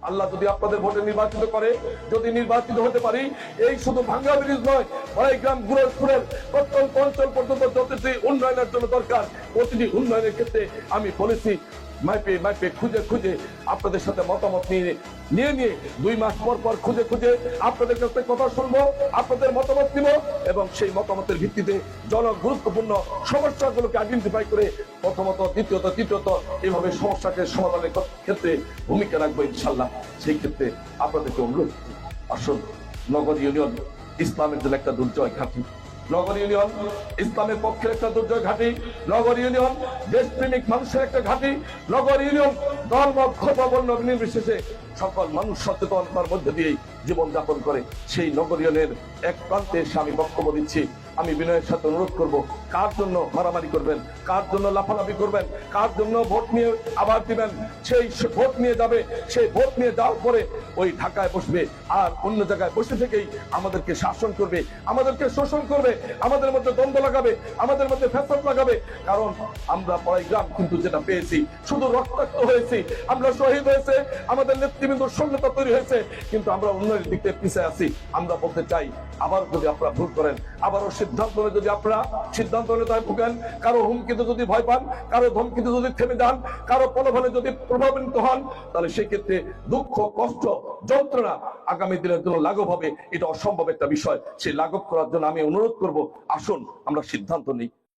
আল্লাহ যদি আপনাদের ভোটে নির্বাচিত করে, যদি নির্বাচিত হতে পারি, এই শুধু ভাঙ্গা ব্রিজ নয়, গ্রাম গুরুজপুরের প্রত্যন্ত অঞ্চল পর্যন্ত যতটি উন্নয়নের জন্য দরকার, প্রতিটি উন্নয়নের ক্ষেত্রে আমি বলেছি মাইপে মাইপে খুঁজে খুঁজে আপনাদের সাথে মতামত নিয়ে 2 মাস পর পর খুঁজে খুঁজে আপনাদের কাছে কথা শুনবো, আপনাদের মতামত নিব এবং সেই মতামতের ভিত্তিতে গুরুত্বপূর্ণ সমস্যাগুলোকে আইডেন্টিফাই করে প্রথমত, দ্বিতীয়ত, তৃতীয়ত এইভাবে সমস্যাকে সমাধানের ক্ষেত্রে ভূমিকা রাখবো ইনশাল্লাহ। সেই ক্ষেত্রে আপনাদেরকে অনুরোধ, আসুন নগর ইউনিয়ন ইসলামের জন্য একটা দুর্জয় ঘাঁটি, নগর ইউনিয়ন ইসলামের পক্ষের একটা দুর্জয় ঘাঁটি, নগর ইউনিয়ন দেশপ্রেমিক মানুষের একটা ঘাঁটি, নগর ইউনিয়ন ধর্ম বর্ণ নির্বিশেষে সকল মানুষ সচেতনতার মধ্যে দিয়েই জীবন যাপন করে। সেই নগর ইউনিয়নের এক প্রান্তে এসে আমি বক্তব্য দিচ্ছি। আমি বিনয়ের সাথে অনুরোধ করব, কার জন্য মারামারি করবেন, কার জন্য লাফালাফি করবেন, কার জন্য ভোট নিয়ে আবার দিবেন, সেই ভোট নিয়ে যাবে, সেই ভোট নিয়ে যাওয়ার পরে ওই ঢাকায় বসবে আর অন্য জায়গায় বসে থেকেই আমাদেরকে শাসন করবে, আমাদেরকে শোষণ করবে, আমাদের মধ্যে দ্বন্দ্ব লাগাবে, আমাদের মধ্যে ফ্যাসাদ লাগাবে। কারণ আমরা পড়াইগ্রাম কিন্তু যেটা পেয়েছি, শুধু রক্তাক্ত হয়েছি, আমরা শহীদ হয়েছে, আমাদের নেতৃবৃন্দর শূন্যতা তৈরি হয়েছে, কিন্তু আমরা উন্নয়নের দিক থেকে পিছিয়ে আছি। আমরা বলতে চাই, আবার যদি আপনারা ভুল করেন, আবারও সিদ্ধান্ত যদি আপনারা সিদ্ধান্ত নেতায় ভুগেন, কারো হুমকিতে যদি ভয় পান, কারো ধমকিতে যদি থেমে যান, কারো প্রলোভনে যদি প্রভাবিত হন, তাহলে সেক্ষেত্রে দুঃখ, কষ্ট, যন্ত্রণা আগামী দিনের জন্য লাঘব হবে। এটা অসম্ভব একটা বিষয়। সেই লাঘব করার জন্য আমি অনুরোধ করব, আসুন আমরা সিদ্ধান্ত নিই।